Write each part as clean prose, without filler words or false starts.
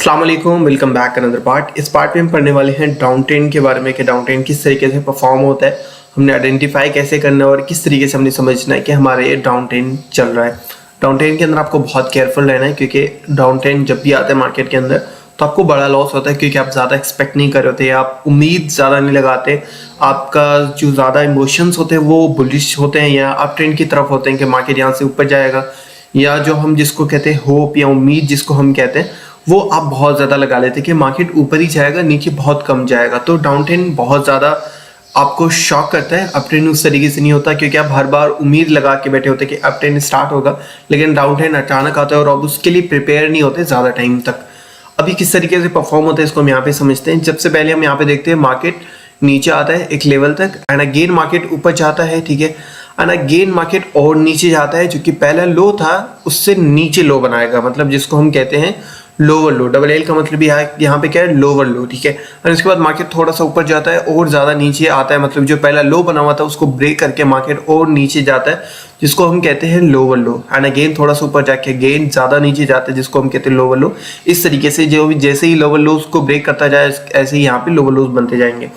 अस्सलाम वालेकुम, welcome back another part. इस पार्ट में हम पढ़ने वाले हैं डाउन ट्रेंड के बारे में कि डाउन ट्रेंड किस तरीके से परफॉर्म होता है, हमने आइडेंटिफाई कैसे करना है और किस तरीके से हमने समझना है कि हमारा ये डाउन ट्रेंड चल रहा है। डाउन ट्रेंड के अंदर आपको बहुत केयरफुल रहना है क्योंकि डाउन ट्रेंड जब भी आता है मार्केट के अंदर तो आपको बड़ा लॉस होता है क्योंकि आप ज़्यादा एक्सपेक्ट नहीं कर रहे होते, आप उम्मीद ज़्यादा नहीं लगाते, आपका जो ज़्यादा इमोशंस होते हैं वो बुलिश होते हैं या आप ट्रेंड की तरफ होते हैं कि मार्केट यहाँ से ऊपर जाएगा, या जो हम जिसको कहते हैं होप या उम्मीद जिसको हम कहते हैं वो आप बहुत ज़्यादा लगा लेते हैं कि मार्केट ऊपर ही जाएगा, नीचे बहुत कम जाएगा। तो डाउन ट्रेंड बहुत ज़्यादा आपको शॉक करता है। अप ट्रेंड उस तरीके से नहीं होता क्योंकि आप हर बार उम्मीद लगा के बैठे होते हैं कि अप ट्रेंड स्टार्ट होगा, लेकिन डाउन ट्रेंड अचानक आता है और आप उसके लिए प्रिपेयर नहीं होते ज़्यादा टाइम तक। अभी किस तरीके से परफॉर्म होता है इसको हम यहाँ पे समझते हैं। सबसे पहले हम यहाँ पे देखते हैं मार्केट नीचे आता है एक लेवल तक एंड अगेन मार्केट ऊपर जाता है, ठीक है, एंड अगेन मार्केट और नीचे जाता है, जो कि पहला लो था उससे नीचे लो बनाएगा, मतलब जिसको हम कहते हैं लोअर लो। डबल एल का मतलब भी है यहाँ पे क्या है, लोअर लो, ठीक है। और इसके बाद मार्केट थोड़ा सा ऊपर जाता है और ज़्यादा नीचे आता है, मतलब जो पहला लो बना हुआ था उसको ब्रेक करके मार्केट और नीचे जाता है जिसको हम कहते हैं लोअर लो, एंड अगेन थोड़ा सा ऊपर जाके अगेन ज़्यादा नीचे जाता है जिसको हम कहते हैं लोअर लो। इस तरीके से जो भी जैसे ही लोअर लो उसको ब्रेक करता जाए ऐसे ही यहाँ पे लोअर लोज बनते जाएंगे।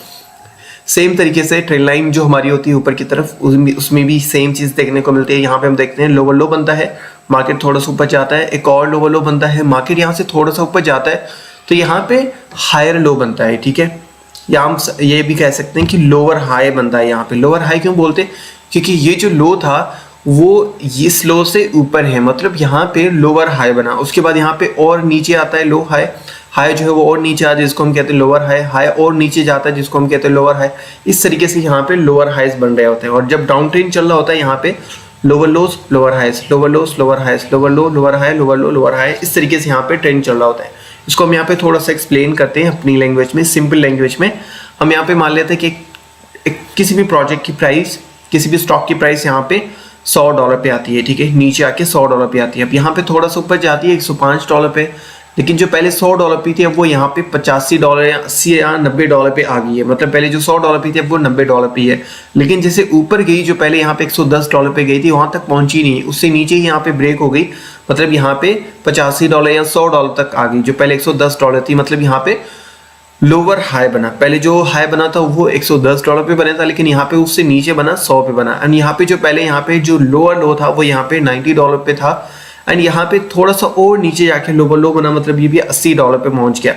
सेम तरीके से ट्रेंड लाइन जो हमारी होती है ऊपर की तरफ उसमें भी सेम चीज़ देखने को मिलती है। यहाँ पे हम देखते हैं लोअर लो बनता है, मार्केट थोड़ा सा ऊपर जाता है, एक और लोअर लो बनता है, मार्केट यहाँ से थोड़ा सा ऊपर जाता है तो यहाँ पे हायर लो बनता है, ठीक है। या हम ये भी कह सकते हैं कि लोअर हाई बनता है। यहाँ पे लोअर हाई क्यों बोलते हैं, क्योंकि ये जो लो था वो इस लो से ऊपर है, मतलब यहाँ पे लोअर हाई बना, उसके बाद यहाँ पे और नीचे आता है लो हाई, हाई जो है वो और नीचे आता है जिसको हम कहते हैं लोअर हाई, हाई और नीचे जाता है जिसको हम कहते हैं लोअर हाई। इस तरीके से यहाँ पे लोअर हाइज बन रहे होते हैं। और जब डाउन ट्रेंड चल रहा होता है यहाँ पे lower lows lower highs, lower lows lower highs, lower low lower high, lower low lower high, इस तरीके से यहाँ पे ट्रेंड चल रहा होता है। इसको हम यहाँ पे थोड़ा सा एक्सप्लेन करते हैं अपनी लैंग्वेज में, सिंपल लैंग्वेज में। हम यहाँ पे मान लेते हैं कि किसी भी प्रोजेक्ट की प्राइस, किसी भी स्टॉक की प्राइस यहाँ पे $100 पे आती है, ठीक है, नीचे आके $100 पे आती है। अब यहाँ पे थोड़ा सा ऊपर जाती है $105 पे, लेकिन जो पहले $100 पे थी अब वो यहाँ पे $85 या $80 या $90 पे आ गई है। मतलब पहले जो $100 पे थी अब वो $90 पे है, लेकिन जैसे ऊपर गई जो पहले यहाँ पे $110 पे गई थी वहाँ तक पहुँची नहीं, उससे नीचे ही यहाँ पे ब्रेक हो गई, मतलब यहाँ पे $85 या $100 तक आ गई। जो पहले $110 थी, मतलब यहाँ पे लोअर हाई बना। पहले जो हाई बना था वो $110 पे बना था, लेकिन यहाँ पे उससे नीचे बना 100 पे बना। एंड यहाँ पे जो पहले यहाँ पे जो लोअर लो था वो यहाँ पे $90 पे था, एंड यहाँ पे थोड़ा सा और नीचे जाके लोअर लो बना, मतलब ये भी $80 पे पहुंच गया।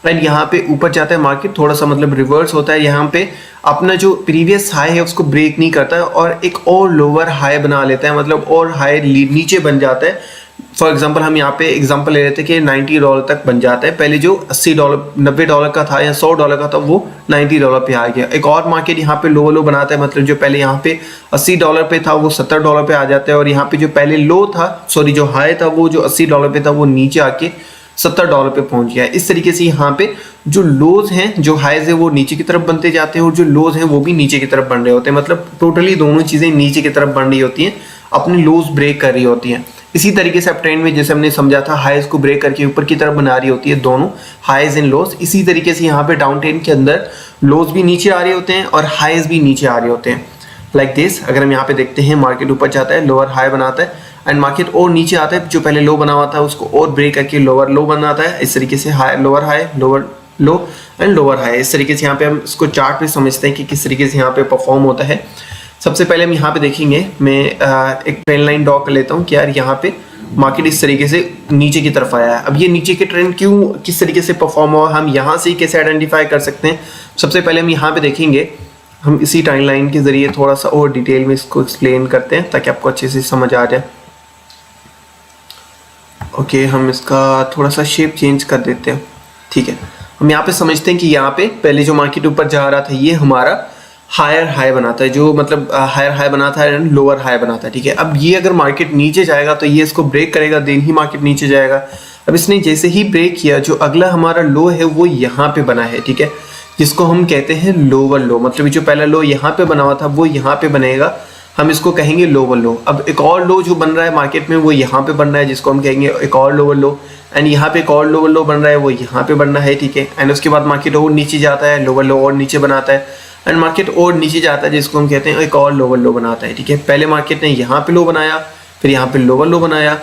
एंड यहाँ पे ऊपर जाता है मार्केट, थोड़ा सा मतलब रिवर्स होता है, यहाँ पे अपना जो प्रीवियस हाई है उसको ब्रेक नहीं करता है और एक और लोअर हाई बना लेता है, मतलब और हाई नीचे बन जाता है। फॉर एग्जाम्पल हम यहाँ पे एग्जाम्पल ले लेते हैं कि $90 तक बन जाता है। पहले जो $80 $90 का था या $100 का था वो $90 पे आ गया। एक और मार्केट यहाँ पे लो बनाता है, मतलब जो पहले यहाँ पे $80 पे था वो $70 पे आ जाता है, और यहाँ पे जो पहले लो था, सॉरी जो हाई था वो जो $80 पे था वो नीचे आके $70 पे पहुंच गया है। इस तरीके से यहाँ पे जो लोज हैं, जो हाइज है वो नीचे की तरफ बनते जाते हैं और जो लोज हैं वो भी नीचे की तरफ बन रहे होते हैं, मतलब टोटली दोनों चीज़ें नीचे की तरफ बन रही होती हैं, अपनी लोज ब्रेक कर रही होती हैं। इसी तरीके से अप ट्रेंड में जैसे हमने समझा था हाइज को ब्रेक करके ऊपर की तरफ बना रही होती है दोनों हाइज एंड लोज, इसी तरीके से यहाँ पे डाउन ट्रेंड के अंदर लोज भी नीचे आ रहे होते हैं और हाइज भी नीचे आ रहे होते हैं, लाइक दिस। अगर हम यहाँ पे देखते हैं मार्केट ऊपर जाता है, लोअर हाई बनाता है, एंड मार्केट और नीचे आता है, जो पहले लो बना हुआ था उसको और ब्रेक करके लोअर लो बनाता है। इस तरीके से high lower low and lower high. इस तरीके से यहाँ पे हम इसको चार्ट पे समझते हैं कि किस तरीके से यहाँ पे परफॉर्म होता है। सबसे पहले हम यहाँ पे देखेंगे, मैं एक ट्रेंड लाइन ड्रॉ कर लेता हूँ कि यार यहाँ पे मार्केट इस तरीके से नीचे की तरफ आया है। अब ये नीचे के ट्रेंड क्यों किस तरीके से परफॉर्म हुआ, हम यहाँ से ही कैसे आइडेंटिफाई कर सकते हैं। सबसे पहले हम यहाँ पे देखेंगे, हम इसी ट्रेंड लाइन के जरिए थोड़ा सा और डिटेल में इसको एक्सप्लेन करते हैं ताकि आपको अच्छे से समझ आ जाए। ओके, हम इसका थोड़ा सा शेप चेंज कर देते हैं, ठीक है। हम यहाँ पे समझते हैं कि यहाँ पे पहले जो मार्केट ऊपर जा रहा था ये हमारा हायर हाई बनाता है, जो मतलब हायर हाई बनाता है एंड लोअर हाई बनाता है, ठीक है। अब ये अगर मार्केट नीचे जाएगा तो ये इसको ब्रेक करेगा, देन ही मार्केट नीचे जाएगा। अब इसने जैसे ही ब्रेक किया, जो अगला हमारा लो है वो यहाँ पे बना है, ठीक है, जिसको हम कहते हैं लोअर लो, मतलब जो पहला लो यहाँ पे बना हुआ था वो यहाँ पे बनेगा, हम इसको कहेंगे लोअर लो। अब एक और लो जो बन रहा है मार्केट में वो यहाँ पे बन रहा है, जिसको हम कहेंगे एक और लोअर लो, एंड यहाँ पे एक और लोअर लो बन रहा है वो यहाँ पे बनना है, ठीक है। एंड उसके बाद मार्केट और नीचे जाता है, लोअर लो और नीचे बनाता है, एंड मार्केट और नीचे जाता है जिसको हम कहते हैं एक और लोअर लो बनाता है, ठीक है। पहले मार्केट ने यहाँ पे लो बनाया, फिर यहाँ पे लोअर लो बनाया,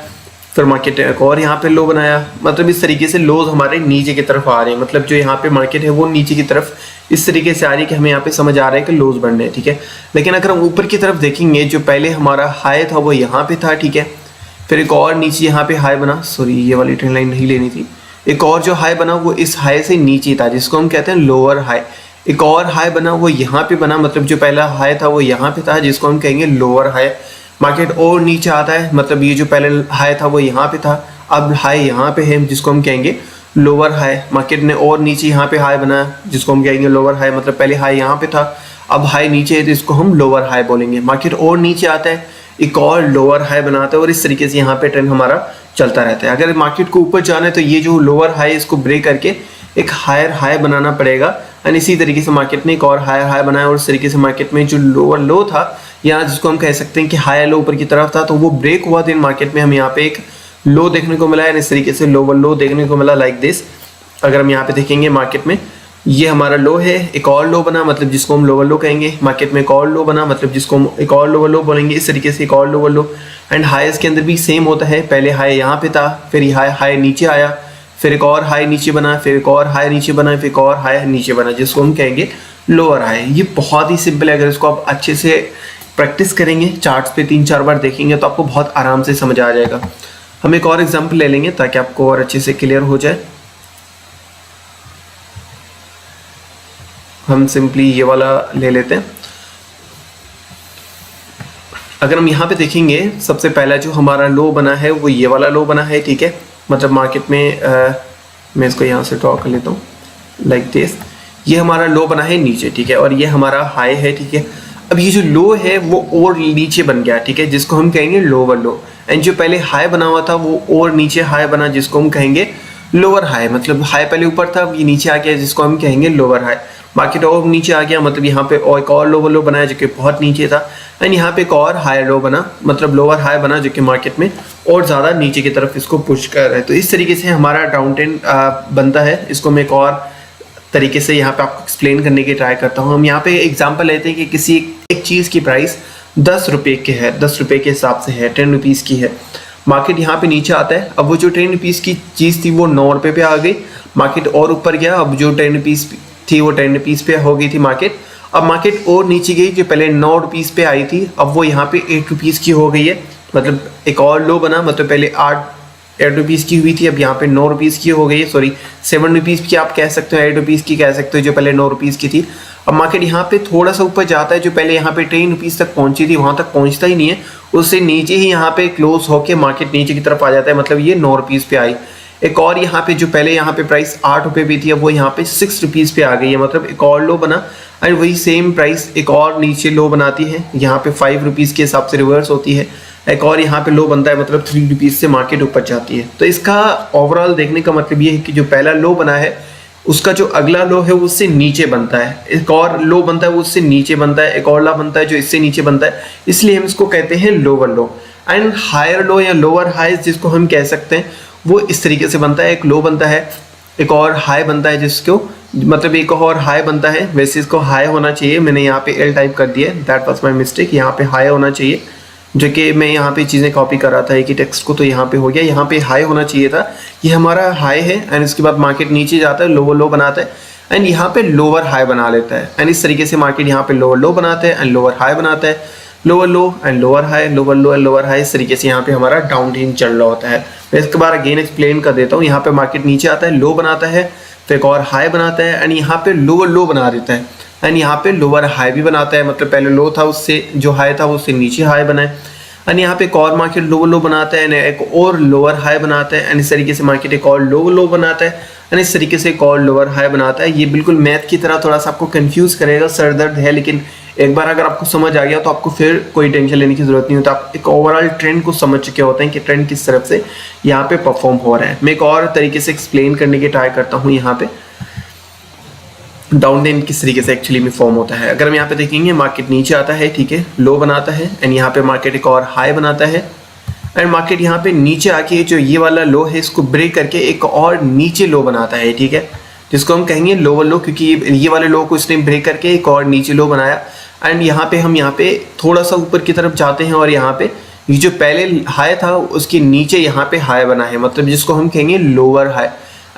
फिर मार्केट ने एक और यहाँ पे लो बनाया। मतलब इस तरीके से लोज हमारे नीचे की तरफ आ रहे हैं, मतलब जो यहाँ पे मार्केट है वो नीचे की तरफ इस तरीके से आ रही है कि हमें यहाँ पे समझ आ रहा है कि लोज बन रहे हैं, ठीक है। लेकिन अगर हम ऊपर की तरफ देखेंगे, जो पहले हमारा हाई था वो यहाँ पे था, ठीक है। फिर एक और नीचे यहाँ पे हाई बना, सॉरी ये वाली ट्रेंड लाइन नहीं लेनी थी। एक और जो हाई बना वो इस हाई से नीचे था, जिसको हम कहते हैं लोअर हाई। एक और हाई बना वो यहाँ पे बना, मतलब जो पहला हाई था वो यहाँ पे था, जिसको हम कहेंगे लोअर हाई। मार्केट और नीचे आता है, मतलब ये जो पहले हाई था वो यहाँ पे था, अब हाई यहाँ पे है, जिसको हम कहेंगे लोअर हाई। मार्केट ने और नीचे यहाँ पे हाई बनाया, जिसको हम कहेंगे लोअर हाई। मतलब पहले हाई यहाँ पे था, अब हाई नीचे है, तो इसको हम लोअर हाई बोलेंगे। मार्केट और नीचे आता है, एक और लोअर हाई बनाता है, और इस तरीके से यहाँ पे ट्रेंड हमारा चलता रहता है। अगर मार्केट को ऊपर जाना है तो ये जो लोअर हाई है इसको ब्रेक करके एक हायर हाई बनाना पड़ेगा। एंड इसी तरीके से मार्केट ने एक और हायर हाई बनाया, और इस तरीके से मार्केट में जो लोअर लो था, यहाँ जिसको हम कह सकते हैं कि हायर लो ऊपर की तरफ था, तो वो ब्रेक हुआ। तो इन मार्केट में हम यहाँ पे एक लो देखने को मिला है, इस तरीके से लोअर लो देखने को मिला लाइक दिस। अगर हम यहाँ पे देखेंगे मार्केट में ये हमारा लो है, एक और लो बना, मतलब जिसको हम लोअर लो कहेंगे। मार्केट में एक और लो बना, मतलब जिसको हम एक और लोअर लो बोलेंगे। इस तरीके से एक और लोअर लो। एंड हाईज के अंदर भी सेम होता है, पहले हाई यहाँ पे था, फिर हाई नीचे आया, फिर एक और हाई नीचे बना, फिर एक और हाई नीचे बना, फिर एक और हाई नीचे बना, जिसको हम कहेंगे लोअर हाई। ये बहुत ही सिंपल है, अगर इसको आप अच्छे से प्रैक्टिस करेंगे, चार्ट्स पे 3-4 बार देखेंगे तो आपको बहुत आराम से समझ आ जाएगा। हम एक और एग्जाम्पल ले लेंगे ताकि आपको और अच्छे से क्लियर हो जाए। हम सिंपली ये वाला ले लेते हैं। अगर हम यहाँ पे देखेंगे, सबसे पहला जो हमारा लो बना है वो ये वाला लो बना है, ठीक है। मतलब मार्केट में मैं इसको यहाँ से ड्रॉ कर लेता हूँ लाइक दिस। ये हमारा लो बना है नीचे, ठीक है, और ये हमारा हाई है, ठीक है। अब ये जो लो है वो और नीचे बन गया, ठीक है, जिसको हम कहेंगे लोअर लो। एंड जो पहले हाई बना हुआ था वो और नीचे हाई बना, जिसको हम कहेंगे लोअर हाई। मतलब हाई पहले ऊपर था, ये नीचे आ गया, जिसको हम कहेंगे लोअर हाई। मार्केट और नीचे आ गया, मतलब यहाँ पे और एक और लोअर लो बनाया जो कि बहुत नीचे था। एंड यहाँ पे एक और हायर लो बना, मतलब लोअर हाई बना, जो कि मार्केट में और ज़्यादा नीचे की तरफ इसको पुश कर रहा है। तो इस तरीके से हमारा डाउन ट्रेंड बनता है। इसको मैं एक और तरीके से यहाँ पे आपको एक्सप्लेन करने की ट्राई करता हूँ। हम यहाँ पे एग्जांपल लेते हैं कि किसी एक चीज़ की प्राइस 10 रुपये के है, 10 रुपये के हिसाब से है, 10 रुपीज़ की है। मार्केट यहाँ पे नीचे आता है, अब वो जो 10 रुपीज़ की चीज़ थी वो 9 रुपये पे आ गई। मार्केट और ऊपर गया, अब जो 10 रुपीज़ थी वो 10 रुपीज़ पे हो गई थी मार्केट। अब मार्केट और नीचे गई, जो पहले 9 रुपीज़ पे आई थी अब वो यहाँ पे 8 रुपीज़ की हो गई है। मतलब एक और लो बना, मतलब पहले 8 रुपीज़ की हुई थी, अब यहाँ पे 9 रुपीज़ की हो गई है। सॉरी 7 रुपीज़ की आप कह सकते हो, 8 रुपीज़ की कह सकते हो, जो पहले 9 रुपीज़ की थी। अब मार्केट यहाँ पे थोड़ा सा ऊपर जाता है, जो पहले यहाँ पे 10 रुपीज़ तक पहुँची थी वहाँ तक पहुँचता ही नहीं है, उससे नीचे ही यहाँ पे क्लोज होके मार्केट नीचे की तरफ आ जाता है। मतलब ये 9 रुपीज़ पे आई। एक और यहाँ पे जो पहले यहाँ पे प्राइस 8 रुपये भी थी, अब वो यहाँ पे 6 रुपीज़ पे आ गई है। मतलब एक और लो बना, एंड वही सेम प्राइस एक और नीचे लो बनाती है, यहाँ पे 5 रुपीज़ के हिसाब से रिवर्स होती है। एक और यहाँ पे लो बनता है, मतलब 3 रुपीज़ से मार्केट ऊपर जाती है। तो इसका ओवरऑल देखने का मतलब ये है कि जो पहला लो बना है उसका जो अगला लो है वो उससे नीचे बनता है, एक और लो बनता है वो उससे नीचे बनता है, एक और लो बनता है जो इससे नीचे बनता है, इसलिए हम इसको कहते हैं lower low. And higher low या लोअर हाई जिसको हम कह सकते हैं वो इस तरीके से बनता है, एक लो बनता है, एक और हाई बनता है, जिसको मतलब एक और हाई बनता है। वैसे इसको हाई होना चाहिए, मैंने यहाँ पे एल टाइप कर दिया, दैट वाज माय मिस्टेक। यहाँ पे हाई होना चाहिए, जो कि मैं यहाँ पे चीज़ें कॉपी कर रहा था एक ही टेक्स्ट को, तो यहाँ पे हो गया, यहाँ पे हाई होना चाहिए था। ये हमारा हाई है, एंड इसके बाद मार्केट नीचे जाता है, लोअर लो बनाता है, एंड यहाँ पे लोअर हाई बना लेता है। एंड इस तरीके से मार्केट यहाँ पे लोअर लो बनाता है एंड लोअर हाई बनाता है, lower low and lower high, lower low and lower high. इस तरीके से यहाँ पे हमारा डाउन ट्रेंड चल रहा होता है। मैं इसके बार अगेन एक्सप्लेन कर देता हूँ। यहाँ पे मार्केट नीचे आता है, लो बनाता है, फिर एक और हाई बनाता है, एंड यहाँ पे लोअर लो बना देता है, एंड यहाँ पे लोअर हाई भी बनाता है। मतलब पहले लो था, उससे जो हाई था उससे नीचे हाई बनाए, एंड यहाँ पे एक और मार्केट लोअर लो बनाता है, एंड एक और लोअर हाई बनाता है, एंड इस तरीके से मार्केट एक और लोअर लो बनाता है, एंड इस तरीके से एक और लोअर हाई बनाता है। ये बिल्कुल मैथ की तरह थोड़ा सा आपको कंफ्यूज करेगा, सर दर्द है, लेकिन एक बार अगर आपको समझ आ गया तो आपको फिर कोई टेंशन लेने की जरूरत नहीं होता। आप एक ओवरऑल ट्रेंड को समझ चुके होते हैं कि ट्रेंड किस तरफ से यहाँ पे परफॉर्म हो रहा है। मैं एक और तरीके से एक्सप्लेन करने की ट्राई करता हूँ यहाँ पे डाउन ट्रेंड किस तरीके से एक्चुअली में फॉर्म होता है। अगर हम यहाँ पे देखेंगे मार्केट नीचे आता है, ठीक है, लो बनाता है, एंड यहाँ पे मार्केट एक और हाई बनाता है, एंड मार्केट यहाँ पे नीचे आके जो ये वाला लो है इसको ब्रेक करके एक और नीचे लो बनाता है, ठीक है, जिसको हम कहेंगे लोअर लो, क्योंकि ये वाले लो को इसने ब्रेक करके एक और नीचे लो बनाया। एंड यहाँ पे हम यहाँ पे थोड़ा सा ऊपर की तरफ जाते हैं और यहाँ पे ये जो पहले हाई था उसके नीचे यहाँ पे हाई बना है, मतलब जिसको हम कहेंगे लोअर हाई।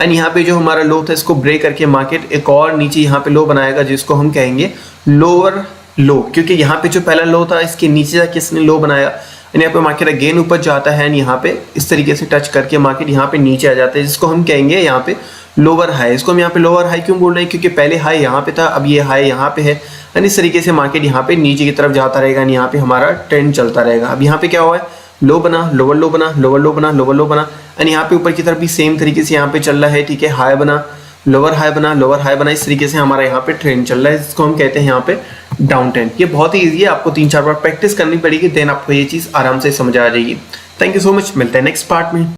एंड यहाँ पे जो हमारा लो था इसको ब्रेक करके मार्केट एक और नीचे यहाँ पे लो बनाएगा जिसको हम कहेंगे लोअर लो, क्योंकि यहाँ पे जो पहला लो था इसके नीचे जाके इसने लो बनाया एंड यहाँ पे मार्केट अगेन ऊपर जाता है एंड यहाँ पे इस तरीके से टच करके मार्केट यहाँ पे नीचे आ जाता है जिसको हम कहेंगे यहाँ पे लोअर हाई। इसको हम यहाँ पे लोअर हाई क्यों बोल रहे हैं, क्योंकि पहले हाई यहाँ पे था, अब ये हाई यहाँ पे है एंड इस तरीके से मार्केट यहाँ पे नीचे की तरफ जाता रहेगा एंड यहाँ पे हमारा ट्रेंड चलता रहेगा। अब यहाँ पे क्या हुआ है, लो बना, लोअर लो बना, लोअर लो बना, लोअर लो बना एंड यहाँ पे ऊपर की तरफ भी सेम तरीके से यहाँ पे चल रहा है, ठीक है, हाई बना, लोअर हाई बना, लोअर हाई बना, इस तरीके से हमारा यहाँ पे ट्रेंड चल रहा है, जिसको हम कहते हैं यहाँ पे डाउन ट्रेंड। ये बहुत ही ईजी है, आपको 3-4 बार प्रैक्टिस करनी पड़ेगी, देन आपको ये चीज़ आराम से समझ आ जाएगी। थैंक यू सो मच, मिलते हैं नेक्स्ट पार्ट में।